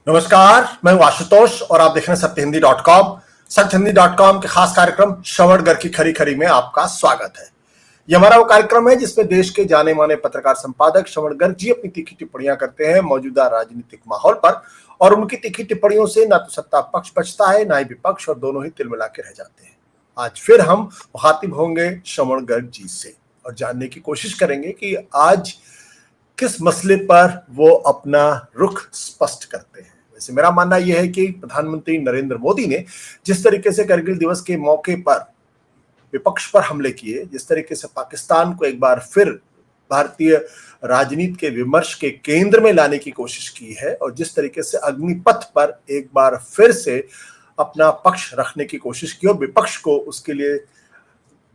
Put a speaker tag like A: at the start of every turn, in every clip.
A: नमस्कार, मैं हूं आशुतोष और आप देख रहे हैं सत्यहिंदी.com। सत्यहिंदी.com के खास कार्यक्रम श्रवणगढ़ की खरी खरी में आपका स्वागत है। यह हमारा वो कार्यक्रम है जिसमें देश के जाने माने पत्रकार संपादक श्रवणगढ़ जी अपनी तीखी टिप्पणियां करते हैं मौजूदा राजनीतिक माहौल पर, और उनकी तीखी टिप्पणियों से न तो सत्ता पक्ष बचता है, न ही विपक्ष, और दोनों ही तिलमिला के रह जाते हैं। आज फिर हम मुखातिब होंगे श्रवणगढ़ जी से और जानने की कोशिश करेंगे कि आज किस मसले पर वो अपना रुख स्पष्ट करते हैं। वैसे मेरा मानना यह है कि प्रधानमंत्री नरेंद्र मोदी ने जिस तरीके से करगिल दिवस के मौके पर विपक्ष पर हमले किए, जिस तरीके से पाकिस्तान को एक बार फिर भारतीय राजनीति के विमर्श के केंद्र में लाने की कोशिश की है, और जिस तरीके से अग्निपथ पर एक बार फिर से अपना पक्ष रखने की कोशिश की और विपक्ष को उसके लिए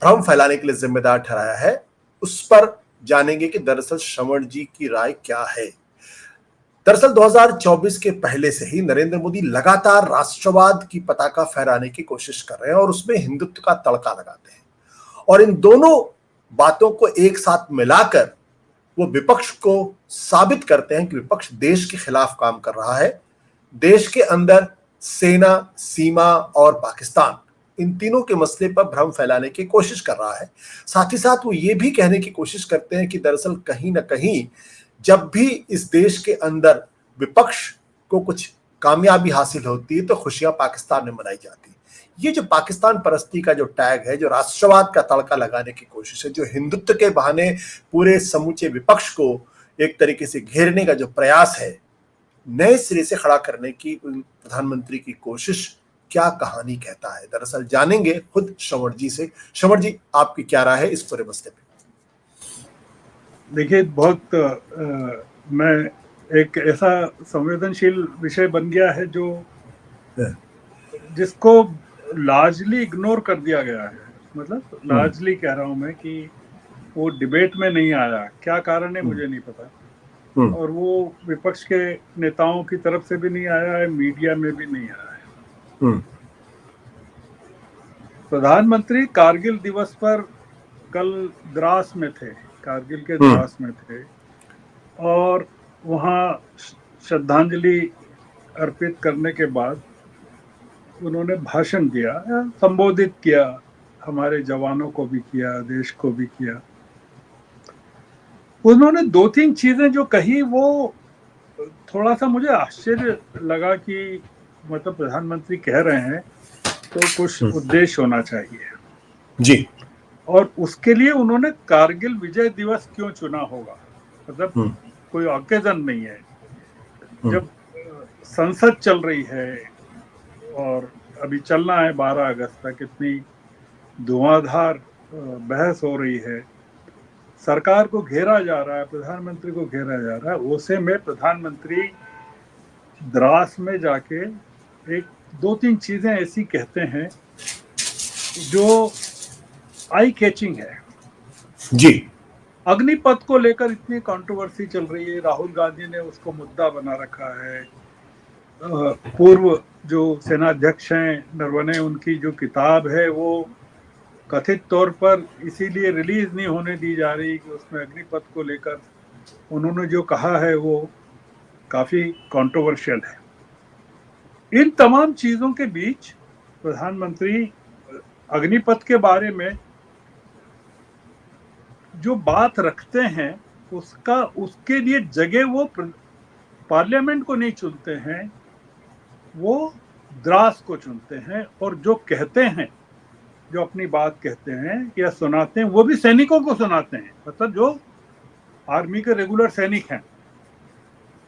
A: भ्रम फैलाने के लिए जिम्मेदार ठहराया है, उस पर जानेंगे कि दरअसल श्रवण जी की राय क्या है। दरअसल 2024 के पहले से ही नरेंद्र मोदी लगातार राष्ट्रवाद की पताका फहराने की कोशिश कर रहे हैं और उसमें हिंदुत्व का तड़का लगाते हैं, और इन दोनों बातों को एक साथ मिलाकर वो विपक्ष को साबित करते हैं कि विपक्ष देश के खिलाफ काम कर रहा है। देश के अंदर सेना, सीमा और पाकिस्तान, इन तीनों के मसले पर भ्रम फैलाने की कोशिश कर रहा है। साथ ही साथ वो ये भी कहने की कोशिश करते हैं कि दरअसल कहीं ना कहीं जब भी इस देश के अंदर विपक्ष को कुछ कामयाबी हासिल होती है तो खुशियां पाकिस्तान में मनाई जाती है। ये जो पाकिस्तान परस्ती का जो टैग है, जो राष्ट्रवाद का तड़का लगाने की कोशिश है, जो हिंदुत्व के बहाने पूरे समूचे विपक्ष को एक तरीके से घेरने का जो प्रयास है, नए सिरे से खड़ा करने की प्रधानमंत्री की कोशिश क्या कहानी कहता है, दरअसल जानेंगे खुद श्रवण जी से। श्रवण जी, आपकी क्या राय है इस पूरे मसले पे?
B: देखिए, बहुत मैं एक ऐसा संवेदनशील विषय बन गया है जो जिसको लार्जली इग्नोर कर दिया गया है। मतलब लार्जली कह रहा हूं मैं कि वो डिबेट में नहीं आया। क्या कारण है मुझे नहीं पता, और वो विपक्ष के नेताओं की तरफ से भी नहीं आया है, मीडिया में भी नहीं आया है। प्रधानमंत्री कारगिल दिवस पर कल द्रास में थे, कारगिल के द्रास में थे, और वहाँ श्रद्धांजलि अर्पित करने के बाद उन्होंने भाषण दिया, संबोधित किया, हमारे जवानों को भी किया, देश को भी किया। उन्होंने दो तीन चीजें जो कही वो थोड़ा सा मुझे आश्चर्य लगा कि मतलब प्रधानमंत्री कह रहे हैं तो कुछ उद्देश्य होना चाहिए
A: जी,
B: और उसके लिए उन्होंने कारगिल विजय दिवस क्यों चुना होगा। मतलब कोई ऑकेजन नहीं है। जब संसद चल रही है और अभी चलना है 12 अगस्त तक, इतनी धुआंधार बहस हो रही है, सरकार को घेरा जा रहा है, प्रधानमंत्री को घेरा जा रहा है, उसे में प्रधानमंत्री द्रास में जाके एक दो तीन चीजें ऐसी कहते हैं जो आई कैचिंग है।
A: जी,
B: अग्निपथ को लेकर इतनी कंट्रोवर्सी चल रही है, राहुल गांधी ने उसको मुद्दा बना रखा है। पूर्व जो सेनाध्यक्ष हैं नरवणे, उनकी जो किताब है वो कथित तौर पर इसीलिए रिलीज नहीं होने दी जा रही कि उसमें अग्निपथ को लेकर उन्होंने जो कहा है वो काफी कंट्रोवर्शियल है। इन तमाम चीजों के बीच प्रधानमंत्री अग्निपथ के बारे में जो बात रखते हैं उसके लिए जगह वो पार्लियामेंट को नहीं चुनते हैं, वो द्रास को चुनते हैं, और जो कहते हैं, जो अपनी बात कहते हैं या सुनाते हैं, वो भी सैनिकों को सुनाते हैं, मतलब जो आर्मी के रेगुलर सैनिक हैं।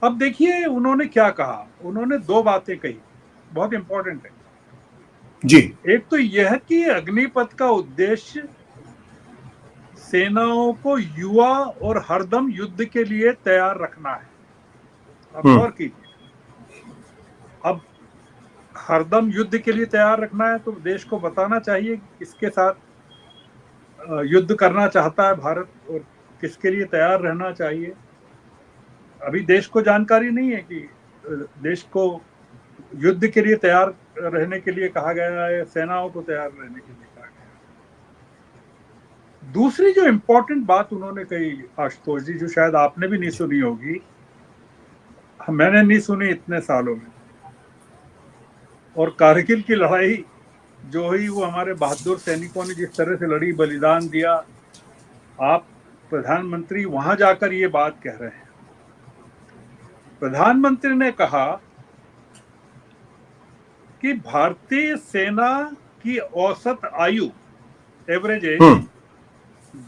B: अब देखिए उन्होंने क्या कहा। उन्होंने दो बातें कही, बहुत इंपॉर्टेंट है
A: जी।
B: एक तो यह कि अग्निपथ का उद्देश्य सेनाओं को युवा और हरदम युद्ध के लिए तैयार रखना है। अब गौर कीजिए, अब हरदम युद्ध के लिए तैयार रखना है तो देश को बताना चाहिए कि किसके साथ युद्ध करना चाहता है भारत और किसके लिए तैयार रहना चाहिए। अभी देश को जानकारी नहीं है कि देश को युद्ध के लिए तैयार रहने के लिए कहा गया है, सेनाओं को तैयार रहने के लिए कहा गया है। दूसरी जो इंपॉर्टेंट बात उन्होंने कही आशुतोष जी, जो शायद आपने भी नहीं सुनी होगी, मैंने नहीं सुनी इतने सालों में। और कारगिल की लड़ाई जो हुई वो हमारे बहादुर सैनिकों ने जिस तरह से लड़ी, बलिदान दिया, आप प्रधानमंत्री वहां जाकर ये बात कह रहे हैं। प्रधानमंत्री ने कहा कि भारतीय सेना की औसत आयु, average age,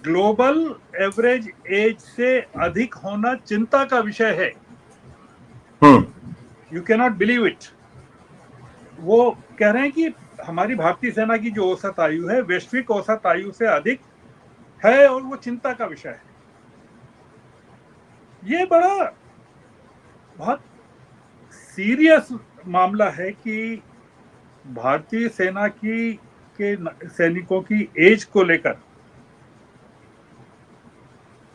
B: global average age से अधिक होना चिंता का विषय है। You can not believe it. वो कह रहे हैं कि हमारी भारतीय सेना की जो औसत आयु है वैश्विक औसत आयु से अधिक है और वो चिंता का विषय है। ये बहुत सीरियस मामला है कि भारतीय सेना की के सैनिकों की एज को लेकर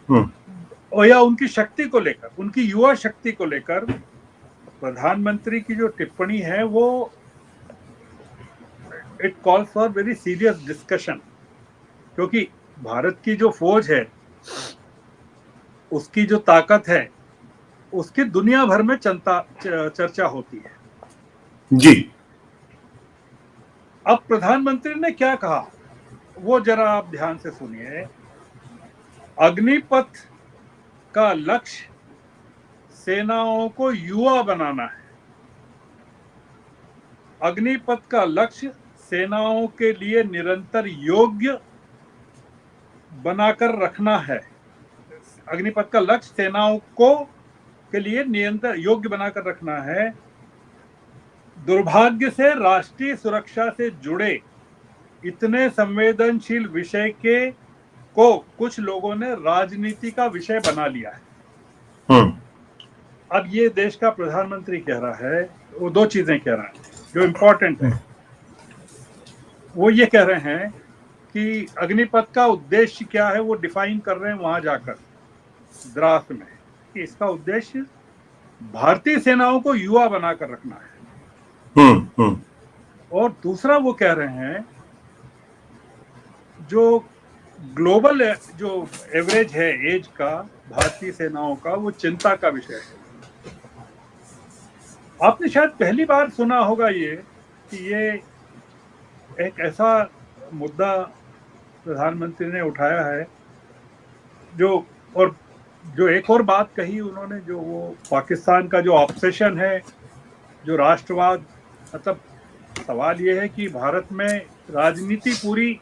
B: और या उनकी शक्ति को लेकर, उनकी युवा शक्ति को लेकर प्रधानमंत्री की जो टिप्पणी है वो it calls for very serious discussion. क्योंकि भारत की जो फौज है, उसकी जो ताकत है, उसकी दुनिया भर में चर्चा होती है
A: जी।
B: अब प्रधानमंत्री ने क्या कहा वो जरा आप ध्यान से सुनिए। अग्निपथ का लक्ष्य सेनाओं को युवा बनाना है। अग्निपथ का लक्ष्य सेनाओं के लिए निरंतर योग्य बनाकर रखना है। अग्निपथ का लक्ष्य सेनाओं को के लिए निरंतर योग्य बनाकर रखना है। दुर्भाग्य से राष्ट्रीय सुरक्षा से जुड़े इतने संवेदनशील विषय को कुछ लोगों ने राजनीति का विषय बना लिया है। अब ये देश का प्रधानमंत्री कह रहा है, वो दो चीजें कह रहा है जो इम्पोर्टेंट है। वो ये कह रहे हैं कि अग्निपथ का उद्देश्य क्या है वो डिफाइन कर रहे हैं वहां जाकर द्रास में, कि इसका उद्देश्य भारतीय सेनाओं को युवा बनाकर रखना है। और दूसरा वो कह रहे हैं जो ग्लोबल जो एवरेज है एज का भारतीय सेनाओं का, वो चिंता का विषय है। आपने शायद पहली बार सुना होगा ये कि ये एक ऐसा मुद्दा प्रधानमंत्री ने उठाया है जो एक और बात कही उन्होंने, जो वो पाकिस्तान का जो ऑब्सेशन है, जो राष्ट्रवाद। मतलब सवाल ये है कि भारत में राजनीति पूरी,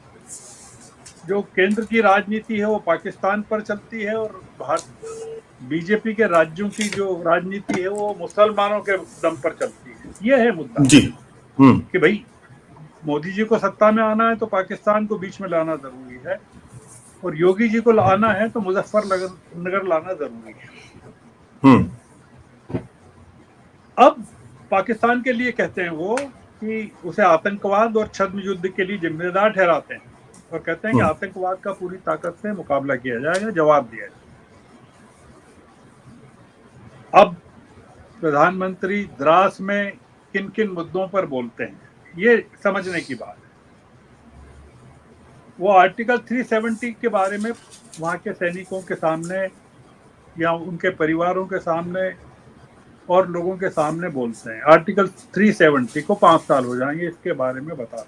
B: जो केंद्र की राजनीति है वो पाकिस्तान पर चलती है और बीजेपी के राज्यों की जो राजनीति है वो मुसलमानों के दम पर चलती है। ये है मुद्दा
A: जी।
B: कि भाई मोदी जी को सत्ता में आना है तो पाकिस्तान को बीच में लाना जरूरी है, और योगी जी को लाना है तो मुजफ्फरनगर लाना जरूरी है। अब पाकिस्तान के लिए कहते हैं वो कि उसे आतंकवाद और छद्म युद्ध के लिए जिम्मेदार ठहराते हैं और कहते हैं कि आतंकवाद का पूरी ताकत से मुकाबला किया जाएगा, जवाब दिया जाएगा। अब प्रधानमंत्री द्रास में किन किन मुद्दों पर बोलते हैं ये समझने की बात है। वो आर्टिकल 370 के बारे में वहां के सैनिकों के सामने या उनके परिवारों के सामने और लोगों के सामने बोलते हैं। आर्टिकल 370 को 5 साल हो जाएंगे, इसके बारे में बताते हैं।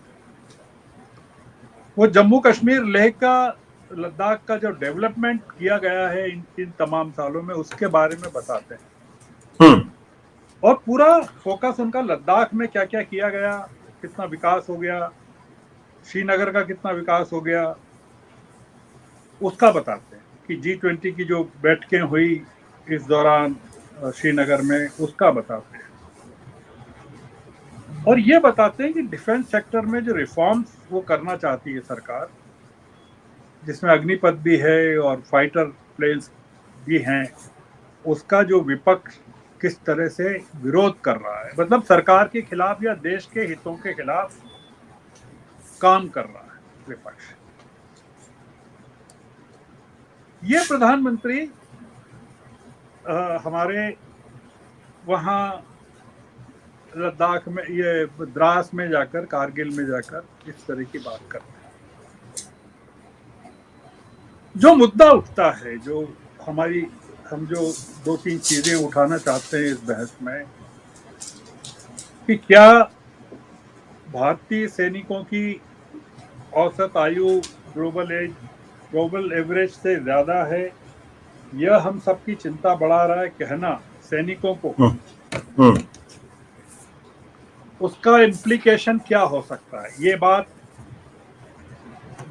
B: वो जम्मू कश्मीर, लेह का, लद्दाख का जो डेवलपमेंट किया गया है इन तमाम सालों में, उसके बारे में बताते हैं। और पूरा फोकस उनका लद्दाख में क्या क्या किया गया, कितना विकास हो गया, श्रीनगर का कितना विकास हो गया, उसका बताते हैं कि G20 की जो बैठकें हुई इस दौरान श्रीनगर में, उसका बताते हैं। और ये बताते हैं कि डिफेंस सेक्टर में जो रिफॉर्म्स वो करना चाहती है सरकार, जिसमें अग्निपथ भी है और फाइटर प्लेन्स भी हैं, उसका जो विपक्ष किस तरह से विरोध कर रहा है, मतलब सरकार के खिलाफ या देश के हितों के खिलाफ काम कर रहा है विपक्ष। ये प्रधानमंत्री हमारे वहाँ लद्दाख में, ये द्रास में जाकर, कारगिल में जाकर इस तरह की बात करते हैं। जो मुद्दा उठता है, जो हमारी हम जो दो तीन चीजें उठाना चाहते हैं इस बहस में कि क्या भारतीय सैनिकों की औसत आयु ग्लोबल एवरेज से ज्यादा है, यह हम सबकी चिंता बढ़ा रहा है कहना सैनिकों को,
A: हम्म
B: उसका इम्प्लीकेशन क्या हो सकता है? ये बात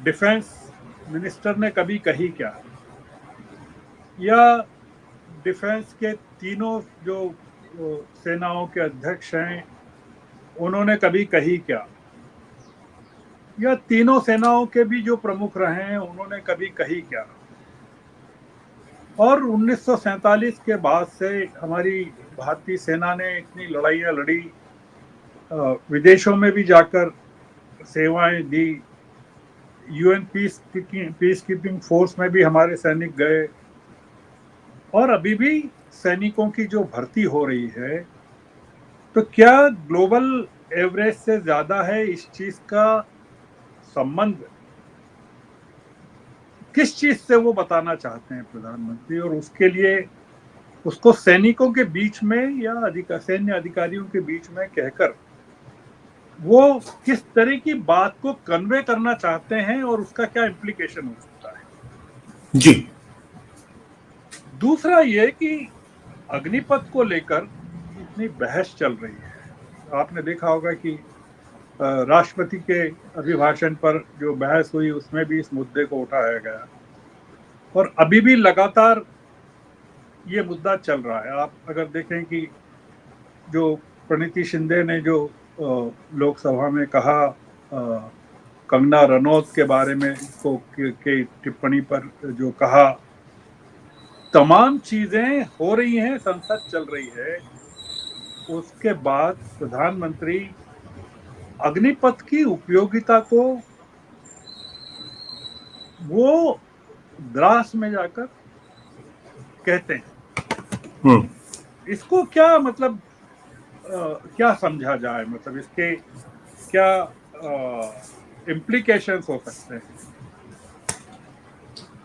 B: डिफेंस मिनिस्टर ने कभी कही क्या, या डिफेंस के तीनों जो सेनाओं के अध्यक्ष हैं उन्होंने कभी कही क्या, या तीनों सेनाओं के भी जो प्रमुख रहे हैं उन्होंने कभी कही क्या? और 1947 के बाद से हमारी भारतीय सेना ने इतनी लड़ाइयाँ लड़ी, विदेशों में भी जाकर सेवाएं दी, यूएन पीस कीपिंग फोर्स में भी हमारे सैनिक गए, और अभी भी सैनिकों की जो भर्ती हो रही है, तो क्या ग्लोबल एवरेज से ज्यादा है? इस चीज का संबंध किस चीज से वो बताना चाहते हैं प्रधानमंत्री, और उसके लिए उसको सैनिकों के बीच में या सैन्य अधिकारियों के बीच में कहकर वो किस तरह की बात को कन्वे करना चाहते हैं और उसका क्या इम्प्लीकेशन हो सकता है?
A: जी।
B: दूसरा ये कि अग्निपथ को लेकर इतनी बहस चल रही है। आपने देखा होगा कि राष्ट्रपति के अभिभाषण पर जो बहस हुई उसमें भी इस मुद्दे को उठाया गया, और अभी भी लगातार ये मुद्दा चल रहा है। आप अगर देखें कि जो प्रणीति शिंदे ने जो लोकसभा में कहा कंगना रनौत के बारे में के टिप्पणी पर जो कहा, तमाम चीजें हो रही हैं, संसद चल रही है, उसके बाद प्रधानमंत्री अग्निपथ की उपयोगिता को वो द्रास में जाकर कहते हैं।
A: हम्म
B: इसको क्या मतलब, क्या समझा जाए? मतलब इसके क्या इम्प्लीकेशंस हो सकते हैं?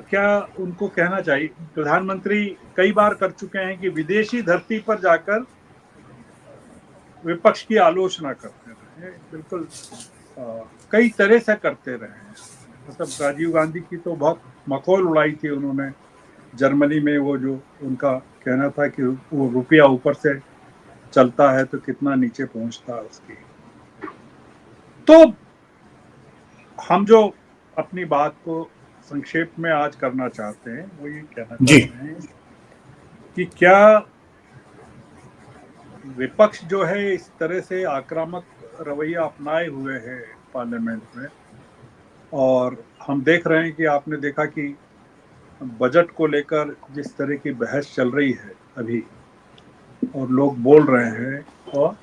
B: क्या उनको कहना चाहिए? प्रधानमंत्री कई बार कर चुके हैं कि विदेशी धरती पर जाकर विपक्ष की आलोचना करते रहे, बिल्कुल कई तरह से करते रहे हैं। मतलब राजीव गांधी की तो बहुत मखौल उड़ाई थी उन्होंने जर्मनी में, वो जो उनका कहना था कि वो रुपया ऊपर से चलता है तो कितना नीचे पहुंचता है उसकी। तो हम जो अपनी बात को संक्षेप में आज करना चाहते हैं वो ये कहना
A: जी।
B: चाहते हैं कि क्या विपक्ष जो है इस तरह से आक्रामक रवैया अपनाए हुए है पार्लियामेंट में, और हम देख रहे हैं कि आपने देखा कि बजट को लेकर जिस तरह की बहस चल रही है अभी, और लोग बोल रहे हैं, और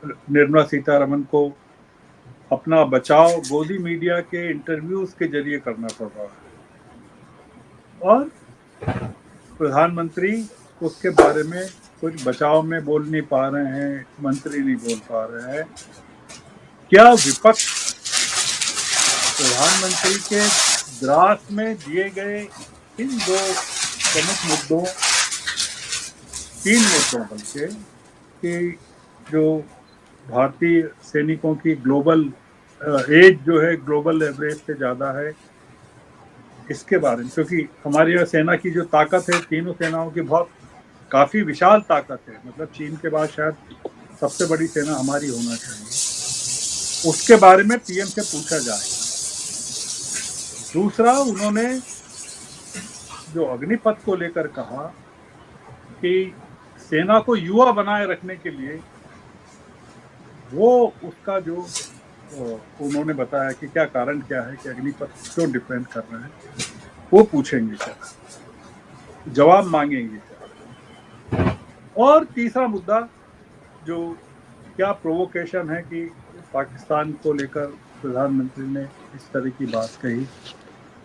B: निर्मला सीतारमन को अपना बचाव गोदी मीडिया के इंटरव्यूज के जरिए करना पड़ रहा है, और प्रधानमंत्री उसके बारे में कुछ बचाव में बोल नहीं पा रहे हैं, मंत्री नहीं बोल पा रहे हैं। क्या विपक्ष प्रधानमंत्री के द्रास में दिए गए इन दो प्रमुख मुद्दों, तीन मुद्दों बल्कि, कि जो भारतीय सैनिकों की ग्लोबल एज जो है ग्लोबल एवरेज से ज्यादा है, इसके बारे में, क्योंकि हमारी यहाँ सेना की जो ताकत है, तीनों सेनाओं की बहुत काफी विशाल ताकत है, मतलब चीन के बाद शायद सबसे बड़ी सेना हमारी होना चाहिए, उसके बारे में पीएम से पूछा जाए। दूसरा, उन्होंने जो अग्निपथ को लेकर कहा कि सेना को युवा बनाए रखने के लिए वो उसका जो उन्होंने बताया कि क्या कारण क्या है कि अग्निपथ क्यों डिफेंड कर रहे हैं, वो पूछेंगे क्या, जवाब मांगेंगे क्या। और तीसरा मुद्दा जो क्या प्रोवोकेशन है कि पाकिस्तान को लेकर प्रधानमंत्री ने इस तरह की बात कही,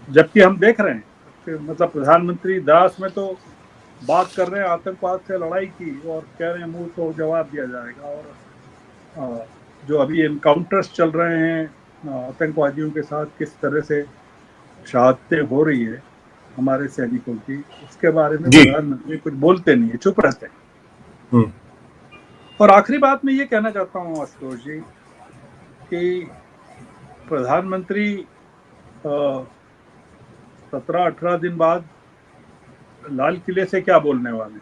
B: जबकि हम देख रहे हैं कि मतलब प्रधानमंत्री दास में तो बात कर रहे हैं आतंकवाद से लड़ाई की, और कह रहे हैं मुंह तो जवाब दिया जाएगा, और जो अभी एनकाउंटर्स चल रहे हैं आतंकवादियों के साथ, किस तरह से शहादतें हो रही है, हमारे सैनिकों की, उसके बारे में
A: जी।
B: प्रधानमंत्री कुछ बोलते नहीं है, चुप रहते हैं।
A: हम्म,
B: और आखिरी बात मैं ये कहना चाहता हूँ आशुतोष जी कि प्रधानमंत्री 17-18 दिन बाद लाल किले से क्या बोलने वाले हैं।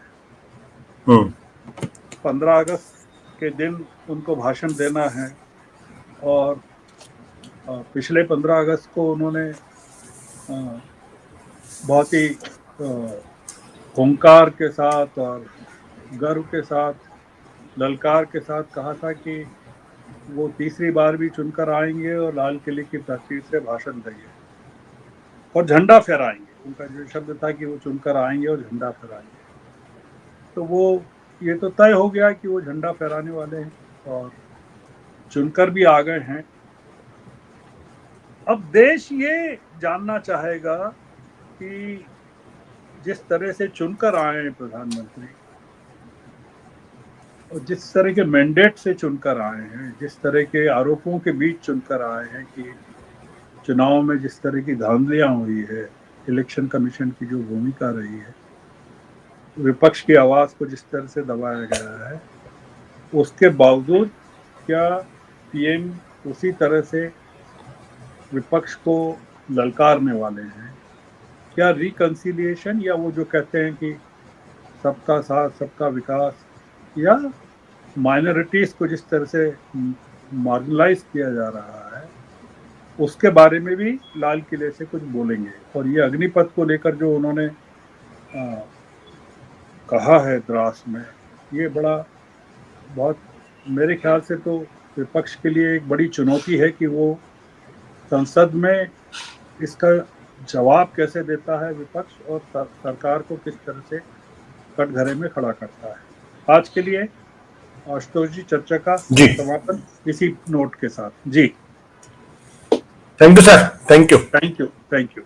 A: हम्म,
B: 15 अगस्त के दिन उनको भाषण देना है, और पिछले 15 अगस्त को उन्होंने बहुत ही हुंकार के साथ और गर्व के साथ, ललकार के साथ कहा था कि वो तीसरी बार भी चुनकर आएंगे और लाल किले की प्राचीर से भाषण देंगे और झंडा फहराएंगे। उनका जो शब्द था कि वो चुनकर आएंगे और झंडा फहराएंगे, तो वो ये तो तय हो गया कि वो झंडा फहराने वाले हैं और चुनकर भी आ गए हैं। अब देश ये जानना चाहेगा कि जिस तरह से चुनकर आए हैं प्रधानमंत्री, और जिस तरह के मैंडेट से चुनकर आए हैं, जिस तरह के आरोपों के बीच चुनकर आए हैं कि चुनाव में जिस तरह की धांधलियां हुई है, इलेक्शन कमीशन की जो भूमिका रही है, विपक्ष की आवाज को जिस तरह से दबाया गया है, उसके बावजूद क्या पीएम उसी तरह से विपक्ष को ललकारने वाले हैं? क्या रिकंसिलिएशन, या वो जो कहते हैं कि सबका साथ सबका विकास, या माइनॉरिटीज को जिस तरह से मार्जिनलाइज किया जा रहा है, उसके बारे में भी लाल किले से कुछ बोलेंगे। और ये अग्निपथ को लेकर जो उन्होंने कहा है द्रास में, ये बहुत मेरे ख्याल से तो विपक्ष के लिए एक बड़ी चुनौती है कि वो संसद में इसका जवाब कैसे देता है विपक्ष, और सरकार को किस तरह से कटघरे में खड़ा करता है। आज के लिए आशुतोष जी चर्चा का
A: जी।
B: समापन इसी नोट के साथ। जी,
A: thank you sir, thank you.
B: Thank you, thank you.